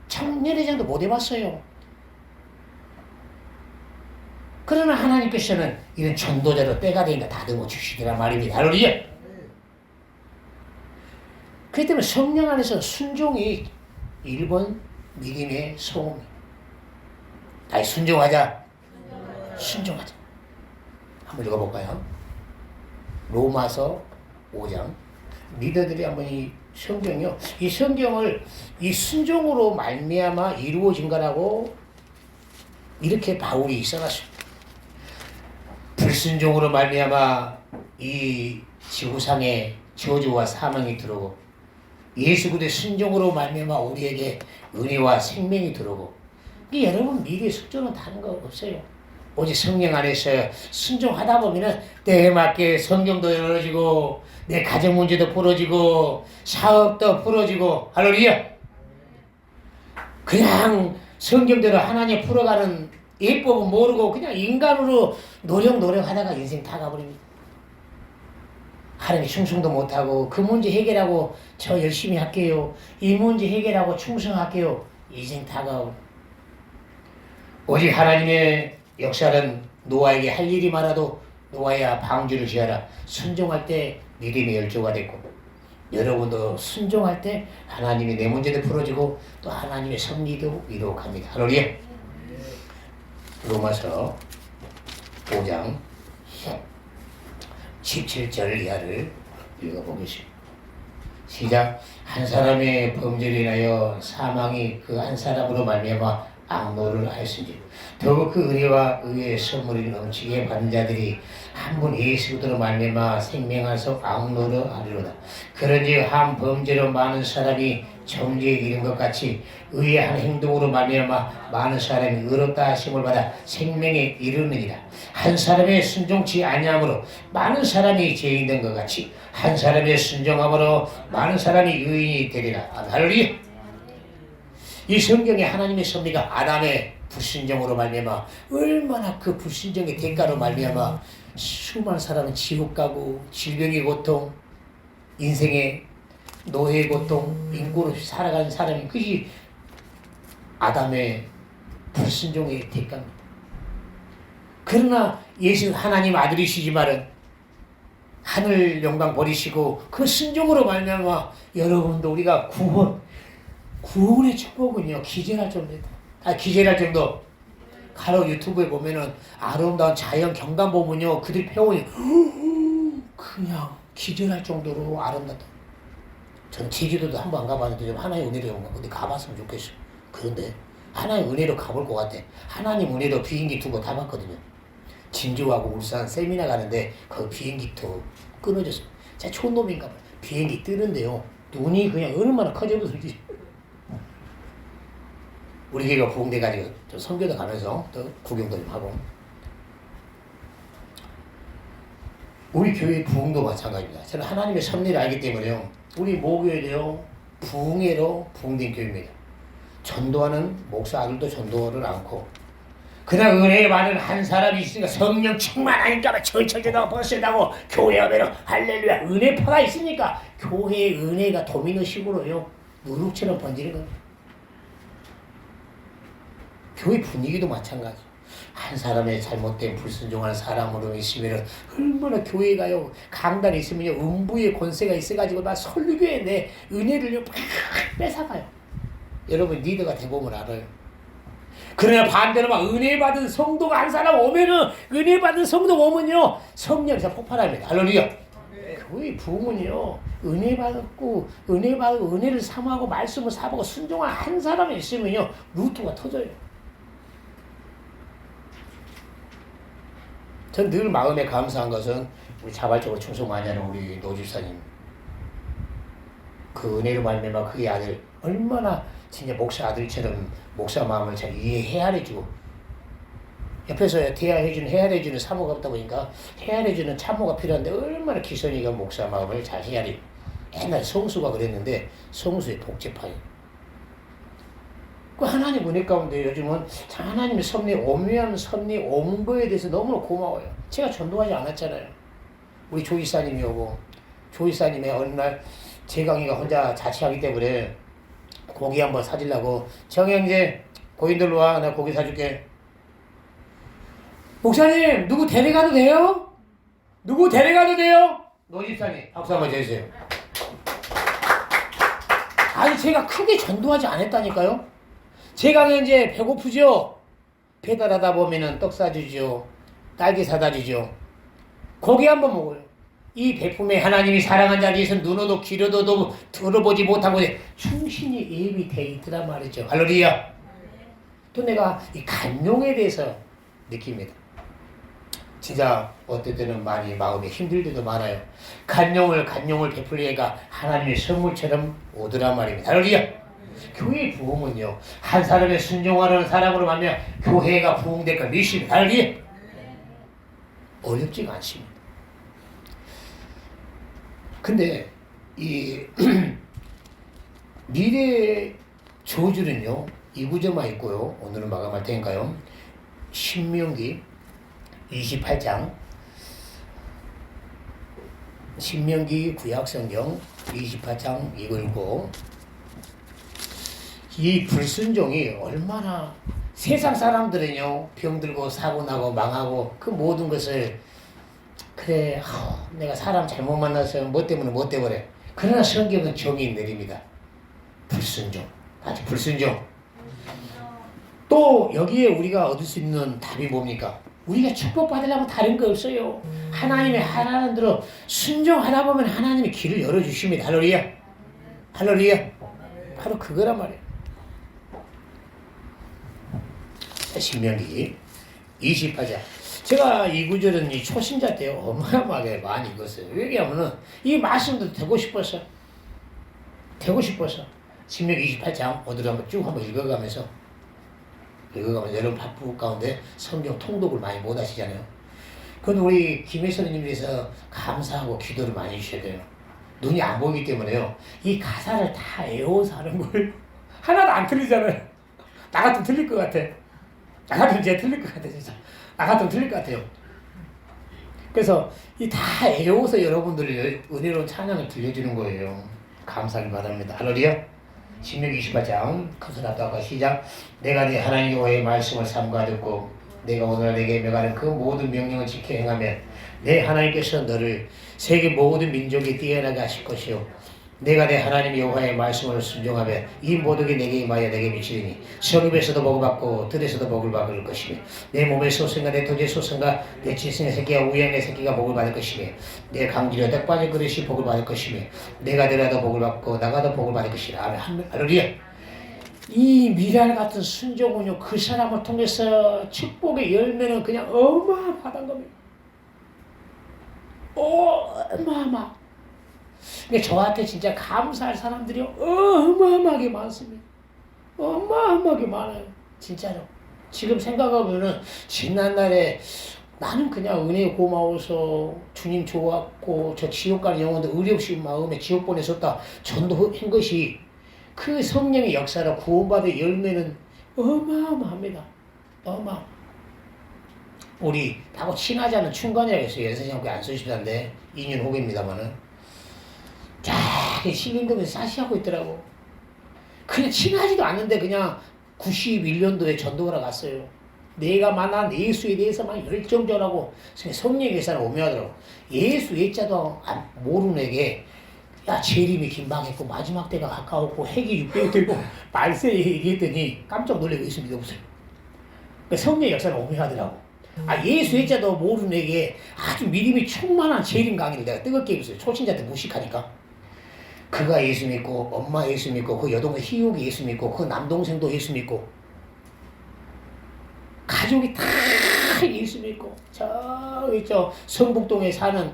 청년의 장도 못 해봤어요. 그러나 하나님께서는 이런 전도자로 때가 되니까 다듬어 주시더란 말입니다. 할렐루야. 그렇기 때문에 성령 안에서 순종이 1번 믿음의 소음이에요. 다시 순종하자. 순종하자. 한번 읽어볼까요? 로마서 5장. 리더들이 한번 이 성경이요. 이 성경을 이 순종으로 말미암아 이루어진 거라고 이렇게 바울이 써놨어요. 불순종으로 말미암아 이 지구상에 저주와 사망이 들어오고 예수 그리스도의 순종으로 말미암아 우리에게 은혜와 생명이 들어오고 여러분 미래의 숙제는 다른 거 없어요. 오직 성령 안에서 순종하다 보면은 때에 맞게 성경도 열어지고 내 가정 문제도 풀어지고 사업도 풀어지고 할렐루야. 그냥 성경대로 하나님 풀어가는 예법은 모르고 그냥 인간으로 노력하다가 인생 다 가버립니다. 하나님 충성도 못하고 그 문제 해결하고 저 열심히 할게요. 이 문제 해결하고 충성할게요. 인생 다 가고 오직 하나님의 역사는 노아에게 할 일이 많아도 노아야 방주를 지어라. 순종할 때 믿음의 열조가 됐고 여러분도 순종할 때 하나님이 내 문제도 풀어주고 또 하나님의 섭리도 이루어갑니다. 할렐루야. 로마서 5장 17절 이하를 읽어보겠습니다. 시작. 한 사람의 범죄로 인하여 사망이 그 한 사람으로 말미암아 악노를 하였은지 더욱 그 의와 의의 선물이 넘치게 받은 자들이 한 분 예수 그리스도로 말미암아 생명하서 악노를 하리로다. 그런즉 한 범죄로 많은 사람이 정죄에 이른 것 같이 의의 한 행동으로 말미암아 많은 사람이 의롭다 하심을 받아 생명에 이르느니라. 한 사람의 순종치 아니함으로 많은 사람이 죄인 된 것 같이 한 사람의 순종함으로 많은 사람이 의인이 되리라. 할렐루야. 이 성경에 하나님의 섭리가 아담의 불순종으로 말미암아 얼마나 그 불순종의 대가로 말미암아 수많은 사람은 지옥 가고 질병의 고통, 인생의 노예의 고통, 인고로 살아가는 사람이 그것이 아담의 불순종의 대가입니다. 그러나 예수 하나님 아들이시지만은 하늘 영광 버리시고 그 순종으로 말미암아 여러분도 우리가 구원의 축복은요 기절할 정도다. 기절할 정도. 가로 유튜브에 보면은 아름다운 자연 경관 보면요, 그들 표현이 그냥 기절할 정도로 아름답다. 전 제주도도 한 번 안 가봤는데 좀 하나의 은혜로 근데 가봤으면 좋겠어. 그런데 하나의 은혜로 가볼 것 같아. 하나님 은혜로 비행기 투고 다 봤거든요. 진주하고 울산 세미나 가는데 그 비행기 투 끊어졌어. 제가 촌놈인가 봐. 비행기 뜨는데요, 눈이 그냥 얼마나 커져버리지. 우리 교회가 부흥돼가지고 좀 선교도 가면서 또 구경도 좀 하고. 우리 교회 부흥도 마찬가지입니다. 저는 하나님의 섭리를 알기 때문에요, 우리 모교회도요 부흥회로 부흥된 교회입니다. 전도하는 목사 아들도 전도를 않고 그냥 은혜에 받은 한 사람이 있으니까 성령 충만하니까 철철되다고 벗어나고 교회 하면 할렐루야 은혜파가 있으니까 교회의 은혜가 도미노식으로요 누룩처럼 번지는 겁니다. 교회 분위기도 마찬가지. 한 사람의 잘못된 불순종하는 사람으로 있으면 얼마나 교회가요 강단에 있으면요 음부의 권세가 있어가지고 막 설교에 내 은혜를요 팍 뺏어가요. 여러분 리더가 대보면 알아요. 그러나 반대로 막 은혜 받은 성도가 한 사람 오면은 은혜 받은 성도 오면요 성령에서 폭발합니다. 할렐루야. 교회 부흥은요 은혜 받고 은혜를 사모하고 말씀을 사모하고 순종한 한 사람이 있으면요 루트가 터져요. 전 늘 마음에 감사한 것은 우리 자발적으로 충성 많이 하는 우리 노집사님, 그 은혜로 말미암아 그의 아들 얼마나 진짜 목사 아들처럼 목사 마음을 잘 이해해야해주고 옆에서 헤아려주는 사모가 없다 보니까 헤아려주는 참모가 필요한데 얼마나 기선이가 목사 마음을 잘 헤아려. 옛날 성수가 그랬는데 성수의 복잡하게. 그 하나님 은혜 가운데 요즘은 하나님의 섭리, 오묘한 섭리, 온 거에 대해서 너무나 고마워요. 제가 전도하지 않았잖아요. 우리 조이사님이 오고, 조이사님의 어느 날 재강이가 혼자 자취하기 때문에 고기 한번 사주려고, 정형제 고인들로 와, 나 고기 사줄게. 목사님 누구 데려가도 돼요? 누구 데려가도 돼요? 노집사님 박수 한번 주세요. 아니 제가 크게 전도하지 않았다니까요. 제가 이제 배고프죠? 배달하다 보면은 떡 사주죠. 딸기 사다 주죠. 고기 한번 먹어요. 이 베품에 하나님이 사랑한 자리에서 눈어도 귀로도 들어보지 못한 곳에 충신이 예비되어 있더란 말이죠. 할렐루야. 또 내가 이 간용에 대해서 느낍니다. 진짜 어떨 때는 많이 마음이 힘들 때도 많아요. 간용을 베풀리가 하나님의 선물처럼 오더란 말입니다. 할렐루야. 교회의 부흥은요 한 사람의 순종하는 사람으로 말면 교회가 부흥될까 믿습니다. 할렐루야. 어렵지가 않습니다. 근데 이 미래의 저주는요 이 구절만 있고요. 오늘은 마감할 테니까요. 신명기 28장 신명기 구약성경 28장 읽고 이 불순종이 얼마나 세상 사람들은요 병들고 사고나고 망하고 그 모든 것을 그래 내가 사람 잘못 만나서 뭐 때문에 그러나 성경은 정의 내립니다. 불순종 아주 불순종. 또 여기에 우리가 얻을 수 있는 답이 뭡니까? 우리가 축복받으려면 다른 거 없어요. 하나님의 하라는 대로 순종하다 보면 하나님이 길을 열어주십니다. 할렐루야. 할렐루야. 바로 그거란 말이에요. 신명기 28장. 제가 이 구절은 이 초신자 때 어마어마하게 많이 읽었어요. 왜냐하면은 이 말씀도 되고 싶어서 신명기 28장 오늘 한번 쭉 한번 읽어가면서 여러분 바쁘 가운데 성경 통독을 많이 못 하시잖아요. 그건 우리 김혜선님께서 감사하고 기도를 많이 해주셔야 돼요. 눈이 안 보이기 때문에요. 이 가사를 다 외워서 하는 걸 하나도 안 틀리잖아요. 나 같으면 틀릴 것 같아. 나 같으면 진짜 틀릴 것 같아. 진짜. 나 같으면 틀릴 것 같아요. 그래서 이 다 외워서 여러분들 은혜로운 찬양을 들려주는 거예요. 감사하기 바랍니다. 할렐루야. 신명기 28장 커서나다가 시작. 내가 네 하나님 여호와의 말씀을 삼가 듣고 내가 오늘 내게 명하는 그 모든 명령을 지켜 행하면 내 하나님께서 너를 세계 모든 민족이 뛰어나게 하실 것이요 내가 내 하나님 여호와의 말씀을 순종하면 이 모든 게 내게 임하여 내게 미치리니 성읍에서도 복을 받고 들에서도 복을 받을 것이며 내 몸의 소생과 내 토지의 소생과 내 지승의 새끼와 우양의 새끼가 복을 받을 것이며 내 강지려 떡반의 그릇이 복을 받을 것이며 내가 들어가도 복을 받고 나가도 복을 받을 것이라. 아멘. 할렐루야. 이 미랄 같은 순종은요, 그 사람을 통해서 축복의 열매는 그냥 어마어마하다는 겁니다. 어마어마. 그러니까 저한테 진짜 감사할 사람들이 어마어마하게 많습니다. 어마어마하게 많아요. 진짜로. 지금 생각해보면은 지난날에 나는 그냥 은혜 고마워서 주님 좋았고 저 지옥 가는 영혼들 의리 없이 마음에 지옥 보내셨다 전도한 것이 그 성령의 역사로 구원받은 열매는 어마어마합니다. 우리 나하고 친하지 않은 충관이라고 했어요. 연세장교 안수십사인데 2년 후입니다만은 쫙 신림동에서 사시하고 있더라고. 그냥 친하지도 않는데 그냥 91년도에 전도하러 갔어요. 내가 만난 예수에 대해서만 열정적하고 성령의 계산을 오묘하더라고. 예수 예자도 모르는 애게 야 재림이 긴박했고 마지막 때가 가까웠고 핵이 600이 되고 말세 얘기했더니 깜짝 놀라고 예수 믿어보세요. 성령의 역사를 오묘하더라고. 예수 예자도 모르는 애게 아주 믿음이 충만한 재림 강의를 내가 뜨겁게 해줬어요. 초신자한테 무식하니까. 그가 예수 믿고 엄마 예수 믿고 그 여동생 희욱이 예수 믿고 그 남동생도 예수 믿고 가족이 다 예수 믿고 저 성북동에 사는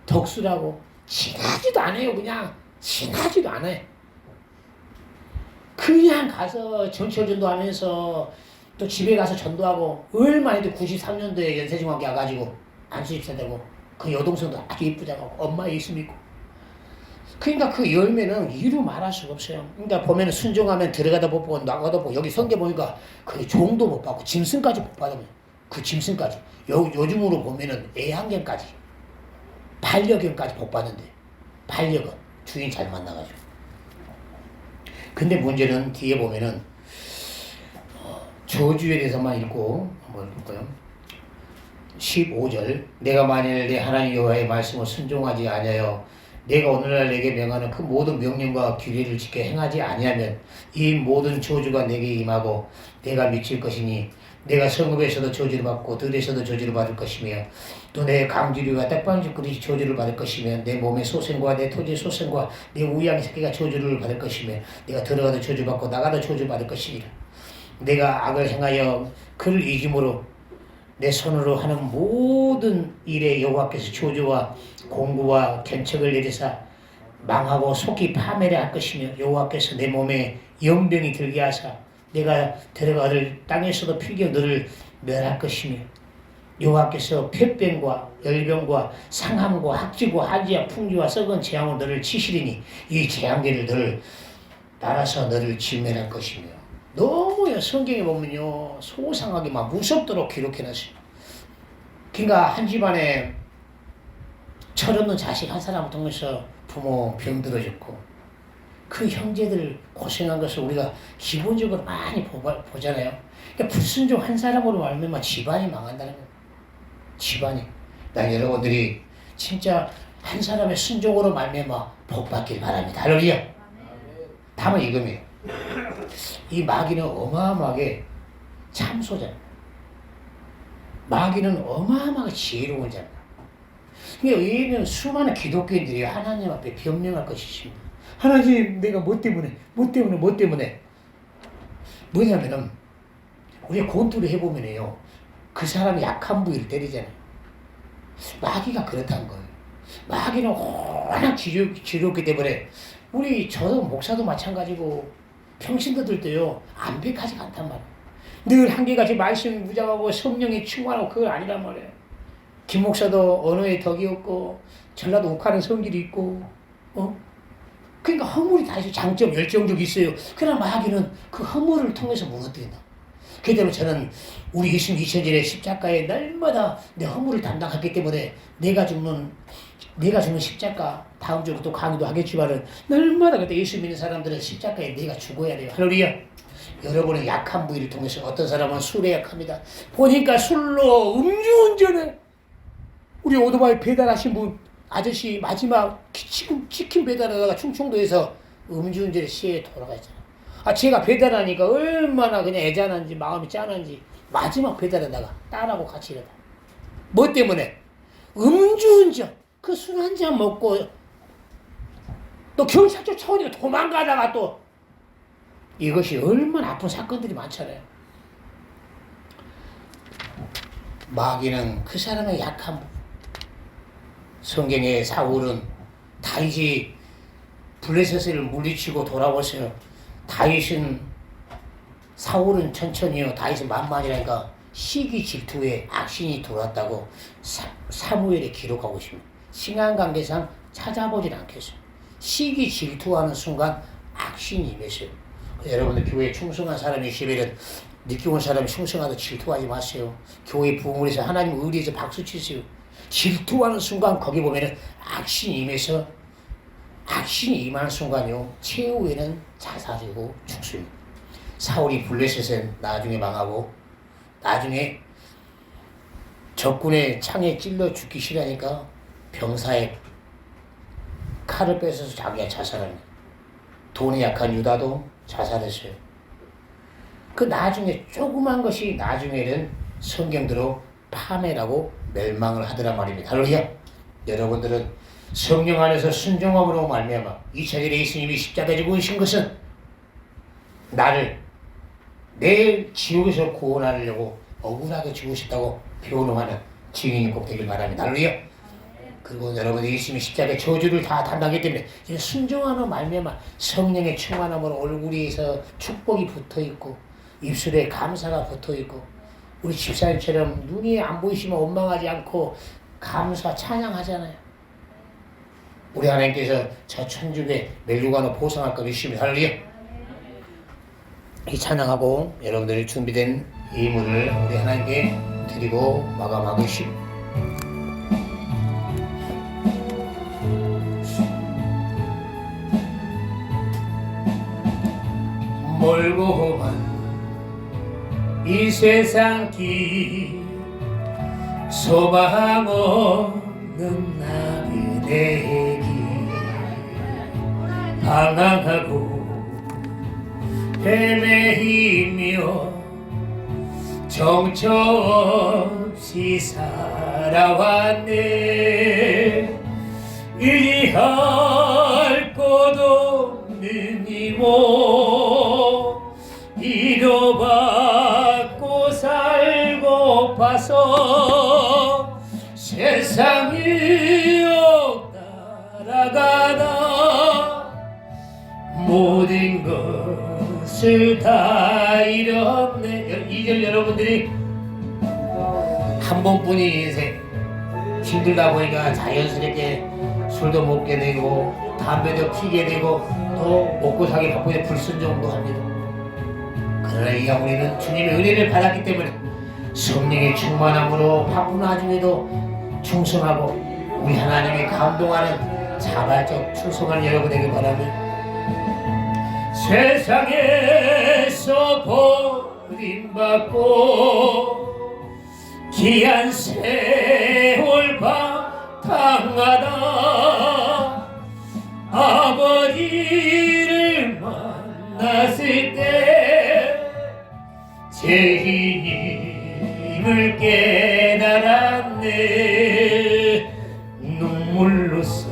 덕수라고 친하지도 않아요. 그냥 친하지도 않아요. 그냥 가서 전철 전도하면서 또 집에 가서 전도하고 얼마 해도 93년도에 연세중학교 와가지고 안수집사 되고 그 여동생도 아주 예쁘다고 엄마 예수 믿고. 그러니까 그 열매는 이루 말할 수가 없어요. 그러니까 보면은 순종하면 들어가다 못 보고 나가다 보고 여기 성경 보니까 그 종도 못 받고 짐승까지 못 받으면 그 짐승까지 요즘으로 보면은 애완견까지 반려견까지 복 받는데 반려견 주인 잘 만나가지고. 근데 문제는 뒤에 보면은 저주에 대해서만 읽고 한번 볼까요? 15절 내가 만일 내 하나님 여호와의 말씀을 순종하지 아니하여 내가 오늘날 내게 명하는 그 모든 명령과 규례를 지켜 행하지 아니하면 이 모든 저주가 내게 임하고 내가 미칠 것이니 내가 성읍에서도 저주를 받고 들에서도 저주를 받을 것이며 또 내 강지류와 떡방지 그릇이 저주를 받을 것이며 내 몸의 소생과 내 토지의 소생과 내 우양의 새끼가 저주를 받을 것이며 내가 들어가도 저주받고 나가도 저주받을 것이니라. 내가 악을 행하여 그를 잊음으로 내 손으로 하는 모든 일에 여호와께서 저주와 공구와 견책을 내리사 망하고 속히 파멸해 할 것이며 여호와께서 내 몸에 연병이 들게 하사 내가 들어가를 땅에서도 필겨 너를 멸할 것이며 여호와께서 폐병과 열병과 상함과 학지고 하지와 풍지와 썩은 재앙으로 너를 치시리니 이 재앙들을 너를 따라서 너를 진멸할 것이며. 너무 성경에 보면요 소상하게 막 무섭도록 기록해놨어요. 그러니까 한 집안에 철없는 자식 한 사람을 통해서 부모 병들어졌고 그 형제들 고생한 것을 우리가 기본적으로 많이 보잖아요. 그러니까 불순종 한 사람으로 말미암아 집안이 망한다는 거예요. 집안이. 난 여러분들이 진짜 한 사람의 순종으로 말미암아 복 받길 바랍니다. 할렐루야. 다만 이겁니다. 이 마귀는 어마어마하게 참소자입니다. 마귀는 어마어마하게 지혜로운 자입니다. 그러니까 얘는 수많은 기독교인들이 하나님 앞에 변명할 것이 있습니다. 하나님 내가 뭐 때문에 뭐냐면은 우리가 권투를 해보면요 그 사람이 약한 부위를 때리잖아요. 마귀가 그렇다는 거예요. 마귀는 워낙 지혜롭기 때문에 저도 목사도 마찬가지고 평신도들도요 완벽하지가 않단 말이에요. 늘 한결같이 말씀이 무장하고 성령이 충만하고 그건 아니란 말이에요. 김 목사도 언어의 덕이 없고 전라도 욱하는 성질이 있고 그러니까 허물이 다 있어요. 장점 열정적이 있어요. 그러나 마귀는 그 허물을 통해서 무너뜨린다. 그대로 저는 우리 예수님 2000년의 십자가에 날마다 내 허물을 담당했기 때문에 내가 죽는 십자가 다음 주에 또 강의도 하겠지만은 날마다 그때 예수 믿는 사람들은 십자가에 내가 죽어야 돼요. 할렐루야. 여러분의 약한 부위를 통해서 어떤 사람은 술에 약합니다. 보니까 술로 음주운전에 우리 오토바이 배달하신 분 아저씨 마지막 치킨 배달하다가 충청도에서 음주운전에 시에 돌아가잖아. 제가 배달하니까 얼마나 그냥 애잔한지 마음이 짠한지 마지막 배달하다가 딸하고 같이 이러다. 뭐 때문에? 음주운전. 그 술 한 잔 먹고 또 경찰 쫓아오니까 도망가다가 또 이것이 얼마나 아픈 사건들이 많잖아요. 마귀는 그 사람의 약한 부분. 성경의 사울은 다윗이 블레셋을 물리치고 돌아오세요. 사울은 천천히요, 다윗은 만만이라니까 시기 질투에 악신이 들어왔다고 사무엘에 기록하고 있습니다. 신앙관계상 찾아보질 않겠어요. 시기 질투하는 순간 악신이 임했어요. 여러분들 교회에 충성한 사람이시면 늦게 온 사람이 충성하다 질투하지 마세요. 교회 부흥을 해서 하나님 의리에서 박수 치세요. 질투하는 순간 거기 보면은 악신이 임해서 악신이 임하는 순간요 최후에는 자살이고 죽습니다. 사울이 블레셋은 나중에 망하고 나중에 적군의 창에 찔러 죽기 싫으니까 병사의 칼을 뺏어서 자기가 자살합니다. 돈에 약한 유다도 자살했어요. 그 나중에 조그만 것이 나중에는 성경대로 파멸하고 멸망을 하더란 말입니다. 할렐루야. 여러분들은 성령 안에서 순종함으로 말미암아 2000일에 예수님이 십자가에 죽으신 것은 나를 내일 지옥에서 구원하려고 억울하게 죽으셨다고 변호하는 증인이 꼭 되길 바랍니다. 할렐루야. 그리고 여러분이 예수님이 십자가의 저주를 다 담당하기 때문에 순종하는 말미암아 성령의 충만함으로 얼굴에서 축복이 붙어있고 입술에 감사가 붙어있고 우리 집사님처럼 눈이 안 보이시면 원망하지 않고 감사 찬양하잖아요. 우리 하나님께서 저 천국에 멜루가노 보상할 것 믿습니다. 할렐루야. 이 찬양하고 여러분들이 준비된 예물을 우리 하나님께 드리고 마감하겠습니다. 멀고 먼 이 세상 길 소망 없는 나그네 길 방황하고 헤매이며 정처 없이 살아왔네. 의지할 곳 없는 이모 위로받고 살고파서 세상이 따라가다 모든 것을 다 잃었네. 2절 여러분들이 한 번뿐인 인생 힘들다 보니까 자연스럽게 술도 먹게 되고 담배도 피게 되고 또 먹고 살기 바쁘게 불순종도 합니다. 그러나 우리는 주님의 은혜를 받았기 때문에 성령의 충만함으로 바쁜 와중에도 충성하고 우리 하나님의 감동하는 자발적 충성하는 여러분에게 바랍니다. 세상에서 버림받고 귀한 세월 바탕하다 아버지를 만났을 때 제 힘을 깨달았네. 눈물로써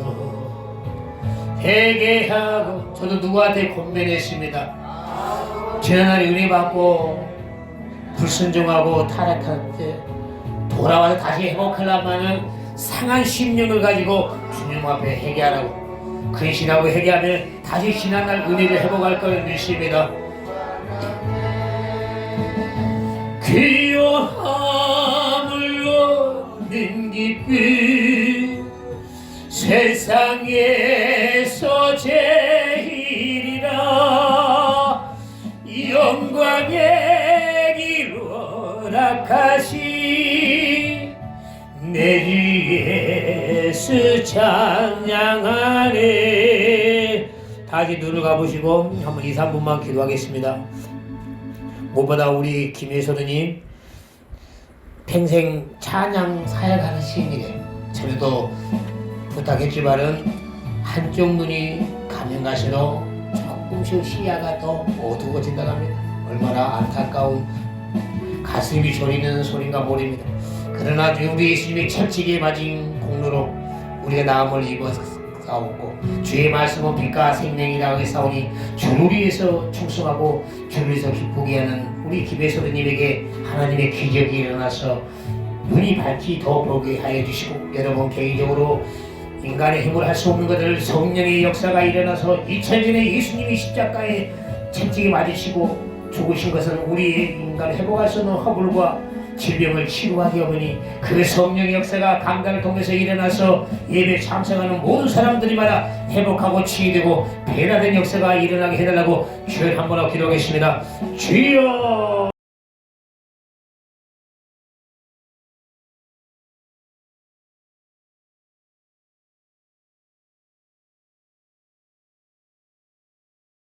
회개하고 저도 누구한테 권면했습니다. 지난날에 은혜 받고 불순종하고 타락할 때 돌아와서 다시 회복하려면 상한 심령을 가지고 주님 앞에 회개하라고 근신하고 회개하면 다시 지난날 은혜를 회복할 걸 믿습니다. 귀요함을 얻는 기쁨 세상에서 제일이라 영광의 길 허락하시 내 주 예수 찬양하네. 다시 눈을 감으시고 한번 2, 3분만 기도하겠습니다. 무엇보다 우리 김혜선우님 평생 찬양 사역하는 시인이래. 저도 부탁했지만은 한쪽 눈이 가면 갈수록 조금씩 시야가 더 어두워진다고 합니다. 얼마나 안타까운 가슴이 저리는 소린가 모릅니다. 그러나 우리 예수님이 철칙에 맞은 공로로 우리가 나음을 입어싸웠고 주의 말씀은 빛과 생명이라고 했사오니 주를 위해서 충성하고 주를 위해서 기쁘게 하는 우리 김혜소리님에게 하나님의 기적이 일어나서 눈이 밝히 더 보게 하여 주시고 여러분 개인적으로 인간의 힘으로 할 수 없는 것을 성령의 역사가 일어나서 2000년 전에 예수님이 십자가에 채찍에 맞으시고 죽으신 것은 우리의 인간을 회복할 수 없는 허물과 질병을 치료하게 하오니 그 성령의 역사가 강단을 통해서 일어나서 예배 참석하는 모든 사람들이마다 회복하고 치유되고 변화된 역사가 일어나게 해달라고 주여 한번 하고 기도하겠습니다. 주여